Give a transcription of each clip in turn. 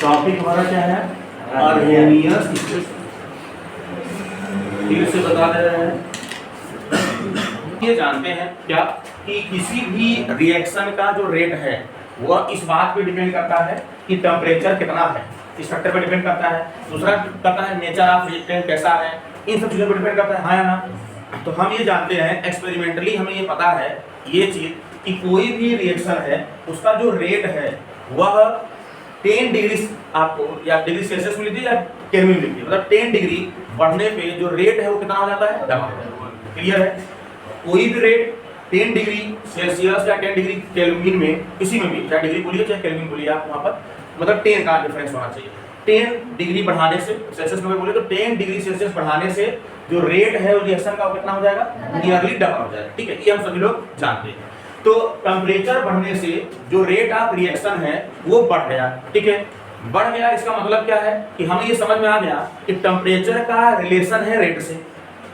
Topic हमारा क्या है? अर्हेनियस इक्वेशन। फिर से बता दे रहे हैं, ये जानते हैं क्या कि किसी भी रिएक्शन का जो रेट है वह इस बात पे डिपेंड करता है कि टेम्परेचर कितना है, स्ट्रक्चर पे डिपेंड करता है। दूसरा करता है नेचर ऑफ रिएक्टेंट कैसा है, इन सब चीज़ों पर डिपेंड करता है, हाँ या ना। तो हम ये जानते हैं एक्सपेरिमेंटली, हमें ये पता है ये चीज़ कि कोई भी रिएक्शन है उसका जो रेट है वह 10 डिग्री, आपको या डिग्री सेल्सियस में लीजिए या केल्विन लीजिए, मतलब 10 डिग्री बढ़ने पे जो रेट है वो कितना हो जाता है? डबल। क्लियर है? कोई भी रेट 10 डिग्री सेल्सियस या 10 डिग्री केल्विन में, किसी में भी, चाहे डिग्री बोलिए चाहे केल्विन बोलिए, आप वहाँ पर मतलब 10 का डिफरेंस होना चाहिए। 10 डिग्री बढ़ाने से, सेल्सियस में बोले तो 10 डिग्री सेल्सियस बढ़ाने से जो रेट है वो रिएक्शन का कितना हो जाएगा? नियरली डबल हो जाएगा। ठीक है, ये हम सभी लोग जानते हैं। तो टेम्परेचर बढ़ने से जो रेट ऑफ रिएक्शन है वो बढ़ गया। ठीक है, बढ़ गया, इसका मतलब क्या है कि हमें ये समझ में आ गया कि टेम्परेचर का रिलेशन है रेट से।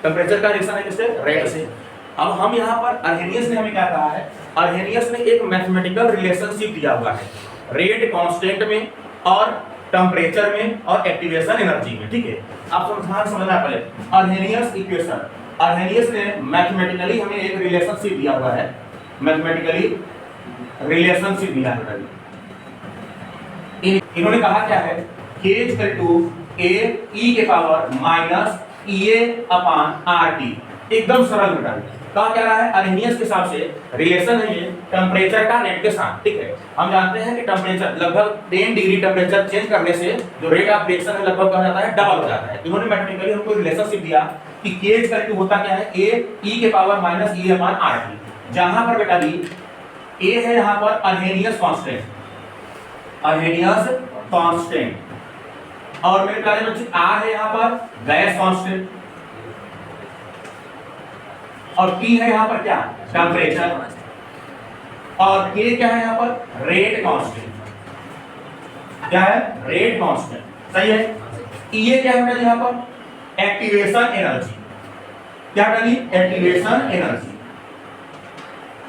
टेम्परेचर का रिलेशन है किससे? रेट से। अब हम यहाँ पर अर्हेनियस ने हमें क्या कहा है? अर्हेनियस ने एक मैथमेटिकल रिलेशनशिप दिया हुआ है रेट कांस्टेंट में और टेम्परेचर में और एक्टिवेशन एनर्जी में। ठीक है, आप समझना पहले अर्हेनियस इक्वेशन। अर्हेनियस ने मैथमेटिकली हमें एक रिलेशनशिप दिया हुआ है, मैथमेटिकली रिलेशनशिप दिया है। इन्होंने कहा क्या है? K equal to A e के power minus EA upon RT। एकदम सरल बेटा, कहा क्या रहा है? अर्हेनियस के हिसाब से रिलेशन है ये टेम्परेचर का रेट के साथ। ठीक है, हम जानते हैं कि टेम्परेचर लगभग 10 डिग्री टेम्परेचर चेंज करने से जो रेट ऑफ रिएक्शन है लगभग क्या जाता है? डबल हो जाता है। इन्होंने मैथमेटिकली हमको रिलेशनशिप दिया कि K इक्वल टू होता क्या है? A e के power minus EA upon RT। जहां पर बेटा जी A है यहाँ पर अर्हेनियस कांस्टेंट, अर्हेनियस कांस्टेंट, और मेरे प्यारे बच्चे R है यहाँ पर गैस कांस्टेंट, और P है यहाँ पर क्या? टेम्परेचर, और K क्या है यहाँ पर? Rate constant. क्या है? Rate constant. सही है। E क्या है यहाँ पर? Activation energy. क्या डाली? Activation energy.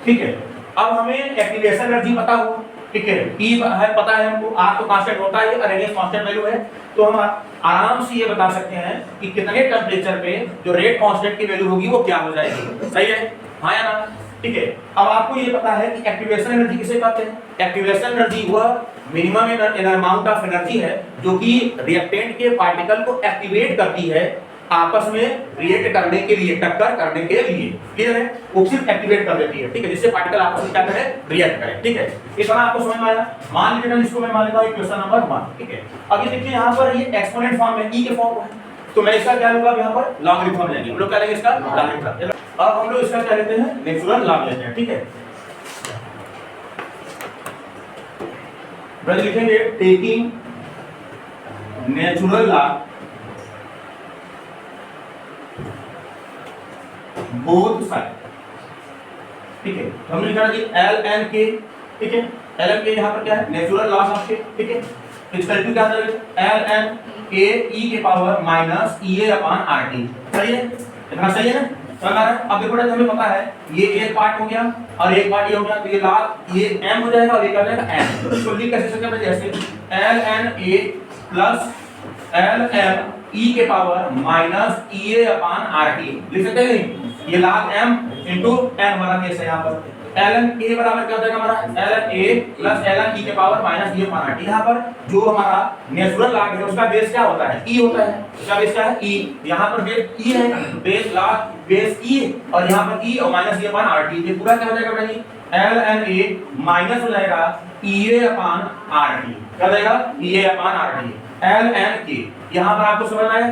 ठीक है, अब हमें एक्टिवेशन एनर्जी पता हो। ठीक है, P है पता है हमको, R तो कांस्टेंट होता है, अर्हेनियस कांस्टेंट वैल्यू है, तो हम आराम से ये बता सकते हैं कि कितने टेम्परेचर पे जो रेट कांस्टेंट की वैल्यू होगी वो क्या हो जाएगी। सही है, हाँ या ना? ठीक है, अब आपको ये पता है कि एक्टिवेशन एनर्जी किसे कहते हैं? एक्टिवेशन एनर्जी वह मिनिमम अमाउंट ऑफ एनर्जी है जो कि रिएक्टेंट के पार्टिकल को एक्टिवेट करती है आपस में रिएक्ट करने के लिए, टक्कर करने के लिए। क्लियर है? वो सिर्फ एक्टिवेट कर देती है। ठीक है, जिससे पार्टिकल आपस में क्या करें? रिएक्ट करें। ठीक है, इस तरह आपको समझ में आया? मान लीजिए इसको मैं मान लेता हूं क्वेश्चन नंबर 1। ठीक है, अब ये देखिए यहाँ पर ये एक्सपोनेंट फॉर्म में e के फॉर्म है, तो मैं इसका क्या लूंगा? यहाँ पर लॉगरिथम लेंगे हम लोग। क्या लेंगे? इसका लॉगरिथम। अब हम लोग इसका क्या लेते हैं? नेचुरल लॉग लेते हैं। ठीक है, ब्रदर लिखेंगे taking natural log both side. ठीक है, तो हमने लिखा कि ln k। ठीक है, ln k यहाँ पर क्या है? नेचुरल लॉग आपके। ठीक है, इक्वल टू क्या है? ln k e के power minus EA upon RT। सही है? इतना सही है ना? समझ आ रहा है? अब देखो हमें पता है ये एक पार्ट हो गया और एक पार्ट ये हो गया, तो ये लॉग ये m हो जाएगा और ये क्या हो जाएगा? n। तो इसको लिख कैसे सकते हैं? जैसे ln a plus ln e के power minus EA upon RT लिख सकते हैं नहीं? ये log m into n वाला केस है। यहाँ पर ln a बराबर क्या हो जाएगा हमारा? ln a plus ln e के power minus EA upon RT। यहाँ पर जो हमारा नेचुरल लॉग है उसका बेस क्या होता है? e होता है। उसका बेस क्या है? e। यहाँ पर बेस e है, बेस लॉग बेस e, और यहाँ पर e और माइनस E अपॉन RT। ये पूरा क्या हो जाएगा भाई? ln a माइनस हो जाएगा EA अपॉन RT। क्या हो जाएगा? EA upon RT ln k। यहाँ पर आपको समझ आया?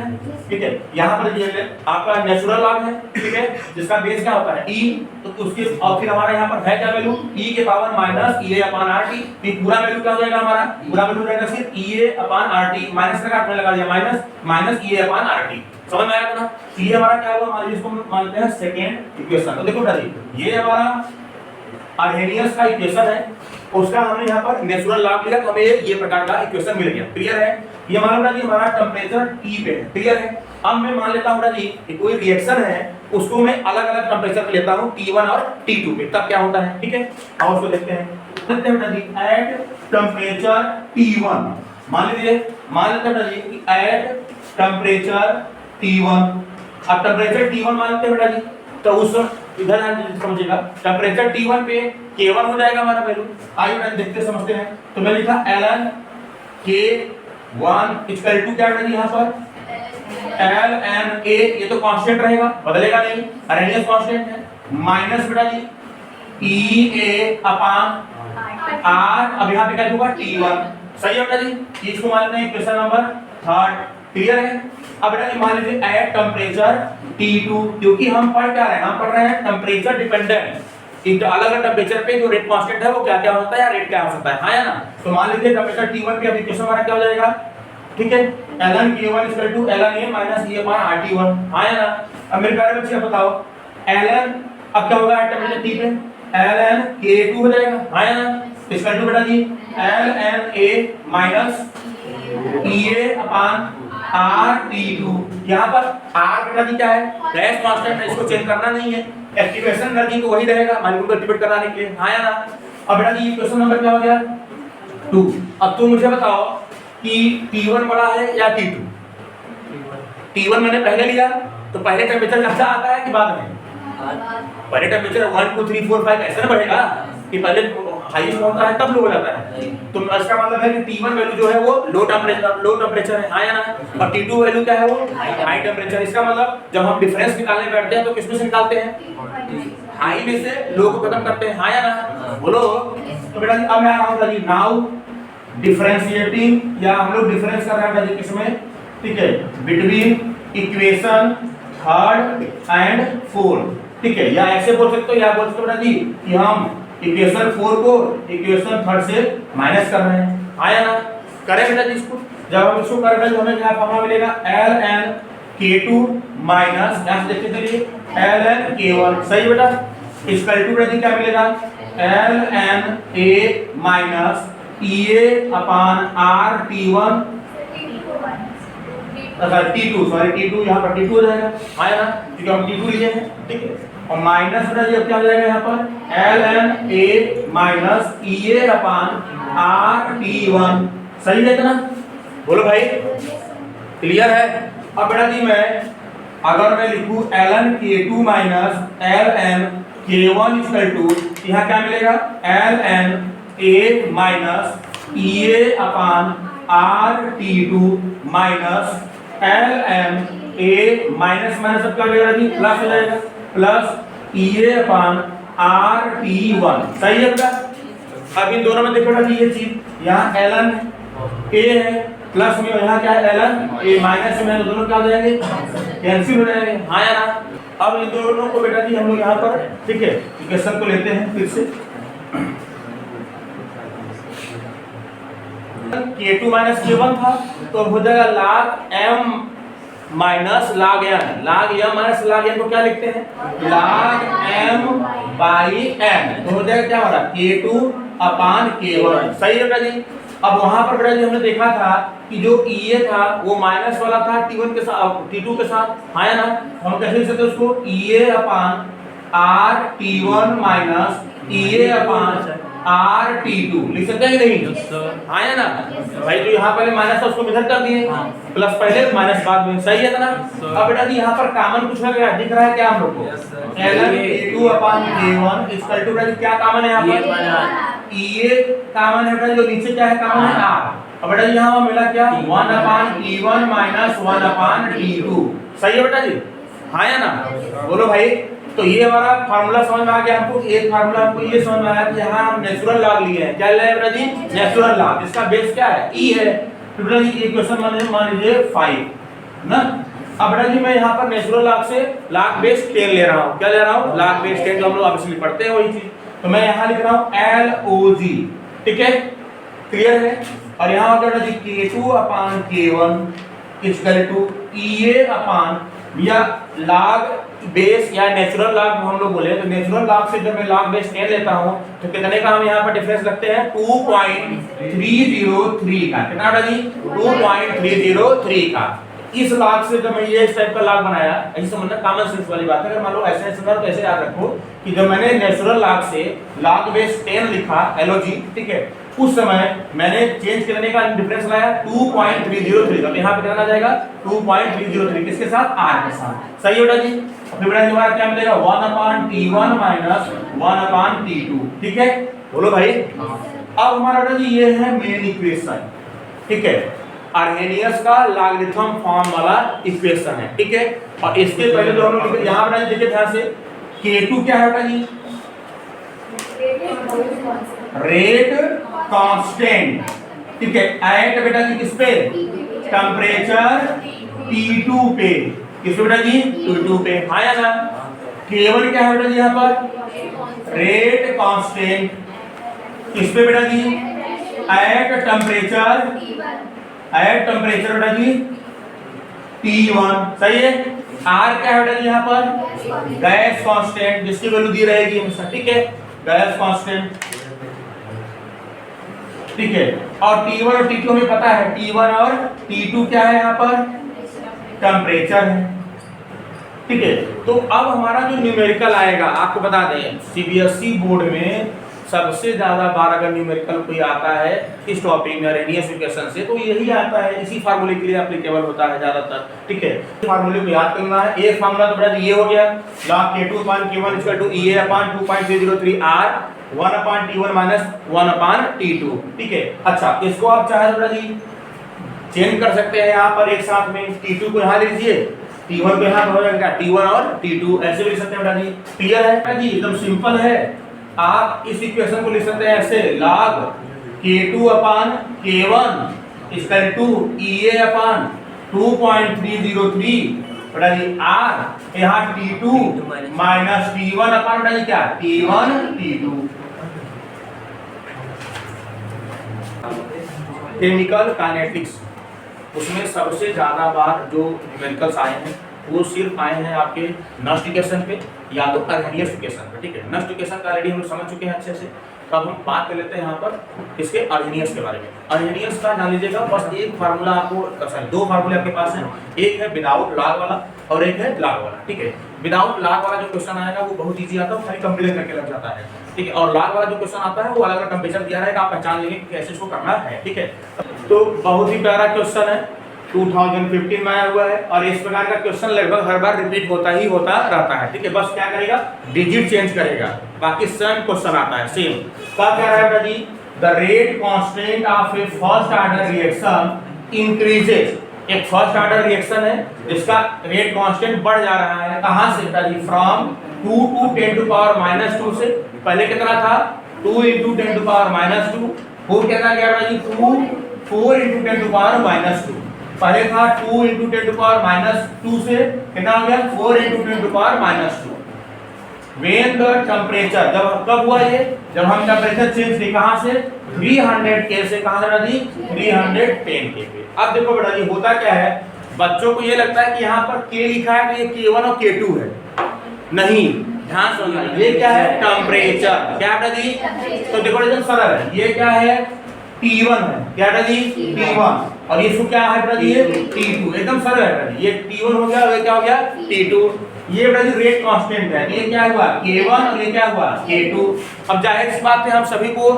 ठीक है, यहाँ पर ये आपका नेचुरल लॉग है। ठीक है, जिसका बेस क्या होता है? e, तो उसके और फिर हमारा यहाँ पर है क्या वैल्यू? e के power minus EA upon RT। ये पूरा वैल्यू क्या हो जाएगा हमारा? पूरा वैल्यू हो जाएगा सिर्फ EA अपॉन RT, माइनस का आपने लगा दिया माइनस EA अपॉन RT। समझ में आया ना? ये हमारा क्या हुआ? मान लीजिए इसको मानते हैं सेकंड इक्वेशन। तो देखो बेटा ये हमारा अर्हेनियस का इक्वेशन है, उसका हमने यहाँ पर नेचुरल लॉग लिया, तो हमें ये प्रकार का इक्वेशन मिल गया। क्लियर है? ये मान लो जी हमारा टेम्परेचर T पे है। क्लियर है? अब मैं मान लेता हूँ जी कि कोई रिएक्शन है उसको मैं अलग अलग टेम्परेचर पे लेता हूँ T1 और T2 पे, तब क्या होता है? ठीक है, और उसको देखते हैं। देखते हैं जी एट टेम्परेचर T1 मान लीजिए बेटा जी कि एट टेम्परेचर T1, अब टेम्परेचर T1 मान लेते हैं बेटा जी, तो उस इधर समझिएगा टेम्परेचर T1 पे K1 हो जाएगा हमारा वैल्यू। आइए बेटा देखते समझते हैं। तो मैं लिखा ln K1 इक्वल टू क्या बेटा जी यहाँ पर ln A, ये तो कांस्टेंट रहेगा, बदलेगा नहीं, अरेनियस कांस्टेंट है, माइनस बेटा जी EA अपान R, अब यहाँ पे क्या होगा T1, सही है बेटा जी। इसको मान लेते हैं क्वेश्चन नंबर 3, क्लियर है। अब बेटा जी मान लीजिए एट टेम्परेचर T2, क्योंकि हम पढ़ क्या रहे हैं, हम पढ़ रहे हैं टेम्परेचर डिपेंडेंट, एक अलग अलग टेम्परेचर पे जो रेट कांस्टेंट है वो क्या क्या हो सकता है या रेट क्या हो सकता है, हाँ या ना। तो मान लीजिए टेम्परेचर T1 पे अभी क्वेश्चन हमारा क्या हो जाएगा, ठीक है, ln K1 equal to ln A minus E upon RT1, हाँ या ना। अब मेरे प्यारे बच्चे बताओ ln अब क्या होगा टेम्परेचर T पे ln K2 हो जाएगा, हाँ या ना, इक्वल टू बेटा जी ln A minus EA upon RT2। यहाँ पर R बेटा जी क्या है, गैस कांस्टेंट है, इसको चेंज करना नहीं है, एक्टिवेशन एनर्जी तो वही रहेगा मॉलिक्यूल को एक्टिवेट कराने के लिए, हाँ या ना। अब बेटा जी क्वेश्चन नंबर क्या हो गया 2। अब तुम मुझे बताओ कि T1 बड़ा है या T2। T1 मैंने पहले लिया तो पहले टेम्परेचर ज्यादा आता है कि बाद में, पहले टेम्परेचर 1 2 3 4 5 ऐसे ना बढ़ेगा कि पहले हाईएस्ट होता है तब लो हो जाता है। तो इसका मतलब है कि T1 वैल्यू जो है वो लो टेम्परेचर है, हाँ या ना, और T2 वैल्यू क्या है वो हाई टेम्परेचर। इसका मतलब जब हम डिफरेंस निकालने बैठते हैं तो किसमें से निकालते हैं, हाई में से लो को खत्म करते हैं, हाँ या ना, बोलो। तो बेटा जी अब मैं आ रहा हूं बेटा जी नाउ डिफरेंशिएटिंग, या हम लोग डिफरेंस कर रहे हैं बेटा जी किसमें, ठीक है, बिटवीन इक्वेशन 3 एंड 4, ठीक है, या ऐसे बोल सकते हो या बोल सकते हो बेटा जी कि हम इक्वेशन 4 को इक्वेशन 3 से माइनस कर रहे हैं, हाँ या ना, करें बेटा जी इसको। जब हम इसको करेंगे तो हमें क्या फॉर्मूला मिलेगा ln K2 माइनस यहां से देखते चलिए ln K1, सही बेटा, इक्वल टू बेटा जी क्या मिलेगा ln A minus EA upon RT1 T2, sorry T2 यहाँ पर T2 हो जाएगा, हाँ या ना, क्योंकि हम T2 लिए हैं, ठीक है, और माइनस बेटा जी अब क्या हो जाएगा यहाँ पर ln A minus EA upon RT1, सही है ना, बोलो भाई, क्लियर है। अब बेटा जी मैं अगर मैं लिखूं ln K2 minus ln K1 equal to यहाँ क्या मिलेगा ln A minus EA upon RT2 minus ln A minus minus अब क्या हो जाएगा जी प्लस हो जाएगा, प्लस EA अपान RT1, सही है बेटा। अब इन दोनों में देखो बेटा जी ये चीज यहाँ ln A है प्लस में यहाँ क्या है ln A माइनस में, तो दोनों क्या हो जाएंगे कैंसिल हो जाएंगे, हाँ या ना। अब इन दोनों को बेटा जी हम लोग यहाँ पर, ठीक है, इक्वेशन को लेते हैं फिर से, K2 माइनस K1 था तो हो जाएगा log M minus log N, log M minus log N को क्या लिखते हैं log M बाई N, तो हो जाएगा क्या हो रहा है K2 अपान K1, सही है बेटा जी। अब वहां पर बेटा जी हमने देखा था कि जो EA था वो माइनस वाला था T1 के साथ T2 के साथ, हाँ या ना, हम कैसे लिख सकते हैं उसको EA अपान RT1 minus EA upon RT2 लिख सकते हैं कि नहीं, हाँ या ना भाई, जो यहाँ पहले माइनस था उसको इधर कर दिए, प्लस पहले माइनस बाद में, सही है ना। अब बेटा जी यहाँ पर कॉमन कुछ ना क्या दिख रहा है क्या हम लोग को ln K2 upon K1 equal to बेटा जी क्या कॉमन है यहाँ पर EA कॉमन है बेटा, जो नीचे क्या है कॉमन है R। अब बेटा जी यहाँ मिला क्या 1 अपान T1 माइनस 1 अपान T2, सही है बेटा जी, हाँ या ना, बोलो भाई। तो ये हमारा फार्मूला समझ में आ गया हमको, एक फार्मूला हमको ये समझ में आया कि यहाँ हम नेचुरल लॉग लिए हैं, क्या लिया है बेटा जी नेचुरल लॉग, इसका बेस क्या है E है, तो बेटा जी इक्वेशन मान लीजिए 5 ना। अब बेटा जी मैं यहाँ पर नेचुरल लॉग से लॉग बेस 10 ले रहा हूँ, क्या ले रहा हूँ लॉग बेस 10, जो हम लोग ऑब्वियसली पढ़ते हैं वही चीज, तो मैं यहाँ लिख रहा हूँ LOG, ठीक है, क्लियर है। और यहाँ बेटा जी K2 upon K1 equal to EA upon या लॉग बेस या नेचुरल लॉग हम लोग बोले, तो नेचुरल लॉग से जब मैं लॉग बेस 10 लेता हूं तो कितने का हम यहाँ पर डिफरेंस लगते हैं 2.303 का, कितना बेटा जी 2.303 का। इस लॉग से जब मैं ये इस टाइप का लॉग बनाया, ऐसे समझना कॉमन सेंस वाली बात है, अगर मान लो ऐसे सुना तो ऐसे याद रखो कि जब मैंने नेचुरल लॉग से लॉग बेस 10 लिखा LOG, ठीक है, उस समय मैंने चेंज करने का डिफरेंस लाया 2.303, अब यहाँ पे कितना जाएगा 2.303 किसके साथ, r के साथ। सही है बेटा जी। फिर बेटा दोबारा क्या मिलेगा 1/t1 माइनस 1/t2, ठीक है, बोलो भाई। अब हमारा बेटा जी ये है मेन इक्वेशन, ठीक है, अर्हेनियस का लॉगरिथम फॉर्म वाला इक्वेशन है, ठीक है। और इसके पहले जो हम लोग यहाँ पर देखिए ध्यान से, K2 क्या है बेटा जी, रेट कांस्टेंट, ठीक है, एट बेटा जी किस पे, टेम्परेचर T2 पे, किस पे बेटा जी, T2 पे, हाँ या ना। K1 क्या है बेटा जी यहाँ पर, रेट कांस्टेंट, किस पे बेटा जी, एट टेम्परेचर बेटा जी T1, सही है। R क्या है बेटा जी यहाँ पर, गैस कांस्टेंट, जिसकी वैल्यू दी रहेगी हमेशा, ठीक है, गैस कांस्टेंट, ठीक है। और T1 और T2 हमें पता है, T1 और T2 क्या है यहाँ पर, टेम्परेचर है, ठीक है। तो अब हमारा जो न्यूमेरिकल आएगा, आपको बता दें सीबीएसई बोर्ड में सबसे ज्यादा बार अगर न्यूमेरिकल कोई आता है इस टॉपिक में अर्हेनियस इक्वेशन से, तो यही आता है, इसी फार्मूले के लिए एप्लीकेबल होता है ज्यादातर, ठीक है। फार्मूले को याद करना है। एक फार्मूला तो बेटा ये हो गया, log K2/K1 = Ea/2.303r 1/T1 minus 1/T2, ठीक है। अच्छा, इसको आप चाहे तो बेटा जी चेंज कर सकते हैं यहाँ पर एक साथ में, T2 को यहाँ ले लीजिए, T1 को यहाँ हो जाएगा, T1 और T2 ऐसे भी लिख सकते हैं बेटा जी। क्लियर है बेटा जी, एकदम सिंपल है। आप इस इक्वेशन को लिख सकते हैं ऐसे, log K2/K1 = Ea/2.303 बेटा जी r, यहाँ T2 माइनस T1 अपन बेटा जी क्या, T1 T2। केमिकल काइनेटिक्स, उसमें सबसे ज्यादा बार जो न्यूमेरिकल्स आए हैं वो सिर्फ आए हैं आपके नस्ट इक्वेशन पे या तो अर्हेनियस इक्वेशन पे, ठीक है। नस्ट इक्वेशन का ऑलरेडी हम लोग समझ चुके हैं अच्छे से। तो अब हम बात कर लेते हैं यहाँ पर इसके अर्हेनियस के बारे में। अर्हेनियस का जान लीजिएगा, बस एक फार्मूला आपको, सॉरी दो फार्मूले आपके पास हैं, एक है विदाउट लॉग वाला और एक है लॉग वाला, ठीक है। विदाउट लॉग वाला जो क्वेश्चन आएगा वो बहुत ईजी आता है, खाली कंपेयर करके लग जाता है, ठीक है। और लॉग वाला जो क्वेश्चन आता है वो अलग अलग टेम्परेचर दिया रहेगा, आप पहचान लेंगे कैसे इसको करना है, ठीक है। तो बहुत ही प्यारा क्वेश्चन है, 2015 में आया हुआ है, और इस प्रकार का क्वेश्चन लगभग हर बार रिपीट होता रहता है, ठीक है। बस क्या करेगा, डिजिट चेंज करेगा, बाकी सेम क्वेश्चन आता है सेम। क्या कह रहा है बेटा जी, the rate constant of a first order reaction increases. एक फर्स्ट ऑर्डर रिएक्शन है जिसका रेट कांस्टेंट बढ़ जा रहा है, कहां से बेटा जी, फ्रॉम 2 to 10⁻⁻2 से। पहले कितना था, 2 × 10⁻², वो कितना गया बेटा जी, 4 × 10⁻²। पहले था 2 × 10⁻² से कितना हो गया, 4 × 10⁻²। When the temperature, जब कब हुआ ये, जब हम टेम्परेचर चेंज किए कहां से, 300 K से कहां बेटा जी, 310 K पे। अब देखो बेटा जी होता क्या है, बच्चों को ये लगता है कि यहाँ पर K लिखा है तो ये K1 और K2 है, नहीं, ध्यान सुनना, ये क्या है, टेम्परेचर, क्या बेटा जी। तो देखो एकदम सरल है, ये क्या है, T1 है, क्या बेटा जी, T1, और ये क्या है बेटा जी, ये T2, एकदम सरल है बेटा जी। ये T1 हो गया और ये क्या हो गया, T2। ये बेटा जी रेट कांस्टेंट है, ये क्या हुआ, K1, और ये क्या हुआ, K2। अब जाहिर सी बात है, हम सभी को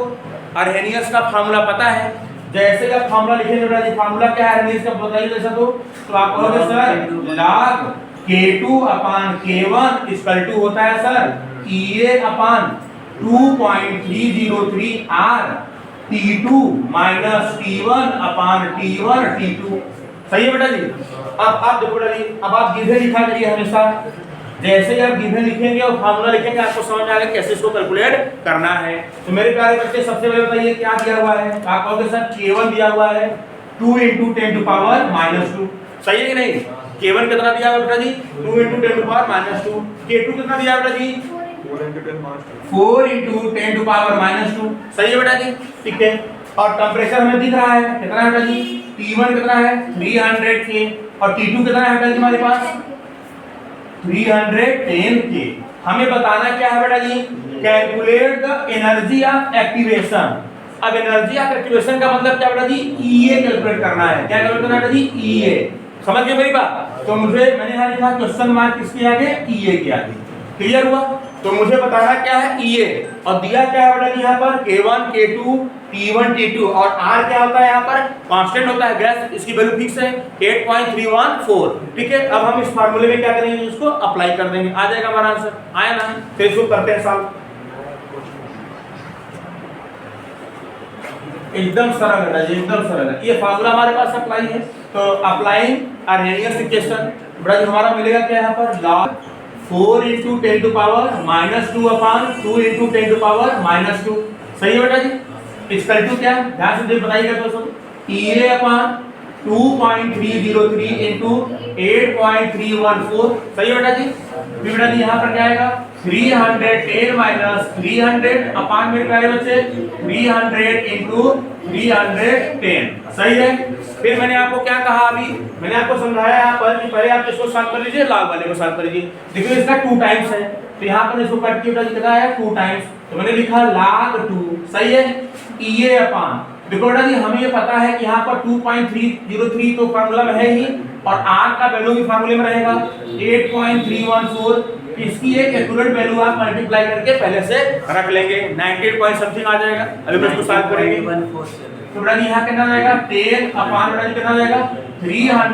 अर्हेनियस का फार्मूला पता है। जैसे आप फार्मूला लिखेंगे बेटा जी, फार्मूला क्या है अर्हेनियस का बताइए जैसा, तो आप कहोगे सर log K2/K1 = होता है sir Ea/2.303r T2 minus T1/T1 T2। सही है बेटा जी। अब आप देखो बेटा जी, अब आप गिवन लिखा करिए हमेशा, जैसे ही आप गिवन लिखेंगे और फार्मूला लिखेंगे आपको समझ में आएगा कैसे इसको कैलकुलेट करना है। तो मेरे प्यारे बच्चे सबसे पहले बताइए क्या दिया हुआ है, आप कहोगे सर K1 दिया हुआ है 2 × 10⁻²। सही है कि नहीं, K1 कितना दिया हुआ बेटा जी, 2 × 10⁻²। K2 कितना दिया बेटा जी, 4 × 10⁻²। सही है बेटा जी, ठीक है। और टेम्परेचर हमें दिख रहा है कितना है बेटा जी, T1 कितना है 300 K, और T2 कितना है बेटा जी हमारे पास 310 K। हमें बताना क्या है बेटा जी, calculate the energy of activation. अब एनर्जी ऑफ एक्टिवेशन का मतलब क्या बेटा जी, EA कैलकुलेट करना है। क्या कैलकुलेट करना है बेटा जी, EA। समझ गए मेरी बात। तो मैंने यहाँ लिखा क्वेश्चन मार्क किसके आगे, EA के आगे। क्लियर हुआ। तो मुझे बताना क्या है EA, और दिया क्या है बेटा यहाँ पर K1 K2 T1 T2, और R क्या होता है यहाँ पर कांस्टेंट होता है गैस, इसकी वैल्यू फिक्स है 8.314। ठीक है, अब हम इस फार्मूले में क्या करेंगे, इसको अप्लाई कर देंगे, आ जाएगा हमारा आंसर। आया ना, फिर इसको करते हैं सॉल्व। एकदम सरल है जी, एकदम सरल है। ये फार्मूला हमारे पास अप्लाई है, तो अप्लाइंग अर्हेनियस इक्वेशन बड़ा जो हमारा मिलेगा क्या यहाँ पर log 4 × 10 to power -2 upon 2 × 10 to power -2। सही है बेटा जी। इक्वल टू क्या, ध्यान से बताइएगा दोस्तों, EA अपॉन 2.303 × 8.314। सही है बेटा जी। फिर बेटा जी यहाँ पर क्या आएगा 310 - 300 अपॉन मेरे प्यारे बच्चे 300 × 310। सही है। फिर मैंने आपको क्या कहा, अभी मैंने आपको समझाया यहाँ पर कि पहले आप इसको सॉल्व कर लीजिए, log वाले को सॉल्व कर लीजिए। देखिए इसका 2 टाइम्स है, तो यहाँ पर इसको कट किया कितना है 2 टाइम्स, तो मैंने लिखा log 2। सही है। EA अपॉन, देखो बेटा जी हमें ये पता है कि यहाँ पर 2.303 तो फार्मूला में है ही, और R का वैल्यू भी फार्मूले में रहेगा 8.314। इसकी एक एक्यूरेट वैल्यू आप मल्टीप्लाई करके पहले से रख लेंगे, 98 पॉइंट समथिंग आ जाएगा। अभी हम इसको सॉल्व करेंगे, तो बेटा जी यहाँ कितना जाएगा 10 अपॉन बेटा जी कितना जाएगा 300 ×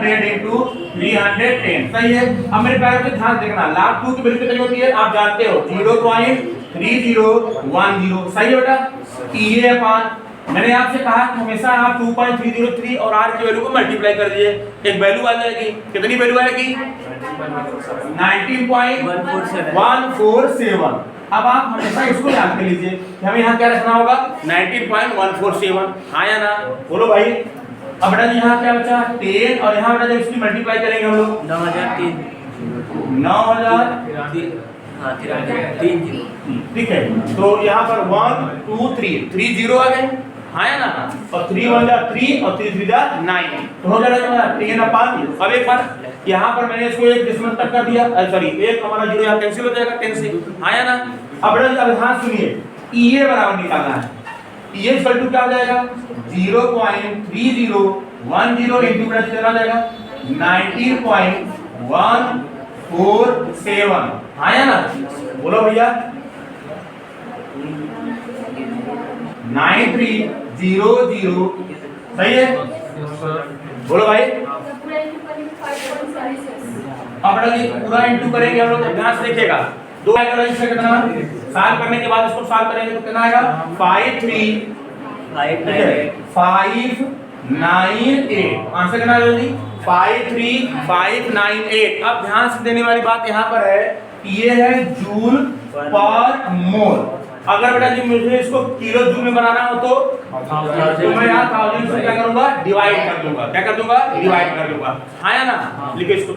310। सही है। अब मेरे प्यारे बच्चे ध्यान देखना, log 2 की वैल्यू कितनी होती है आप जानते हो 0.3010। सही है बेटा। EA अपॉन, मैंने आपसे कहा कि हमेशा आप 2.303 और R की वैल्यू को मल्टीप्लाई कर दीजिए, एक वैल्यू आ जाएगी। कितनी वैल्यू आएगी 19.147। अब आप हमेशा इसको याद कर लीजिए कि हमें यहाँ क्या रखना होगा 19.147। आया ना, बोलो भाई। अब बेटा जी यहाँ क्या बचा 10, और यहाँ बेटा जब इसकी मल्टीप्लाई करेंगे हम लोग 9003। ठीक है, तो यहाँ पर 1 2 3 0 आ गए, आया ना, और 3 1 जा 3 और 3 3 जा 9, तो हो जाएगा 10 अपॉन। अब एक बार यहाँ पर मैंने इसको एक डिसमल तक कर दिया, सॉरी एक हमारा 0 यहाँ कैंसिल हो जाएगा 10 से, आया ना। अब बेटा अब ध्यान सुनिए, EA बराबर निकालना है। EA इक्वल टू क्या हो जाएगा 0.3010 इंटू बेटा कितना जाएगा 19.147। आया ना, बोलो भैया 9300। सही है, बोलो भाई। अब बेटा जी पूरा इंटू करेंगे हम लोग, ध्यान से देखिएगा। 2 आएगा इससे कितना, सॉल्व करने के बाद इसको सॉल्व करेंगे तो कितना आएगा 53598। आंसर कितना आएगा जी 53598। अब ध्यान से देने वाली बात यहाँ पर है, ये है जूल पर मोल। अगर बेटा जी मुझे इसको किलो जूल में बनाना हो तो मैं यहाँ 1000 से क्या करूंगा डिवाइड कर दूंगा, क्या कर दूंगा डिवाइड कर दूंगा। आया ना, लिखो इसको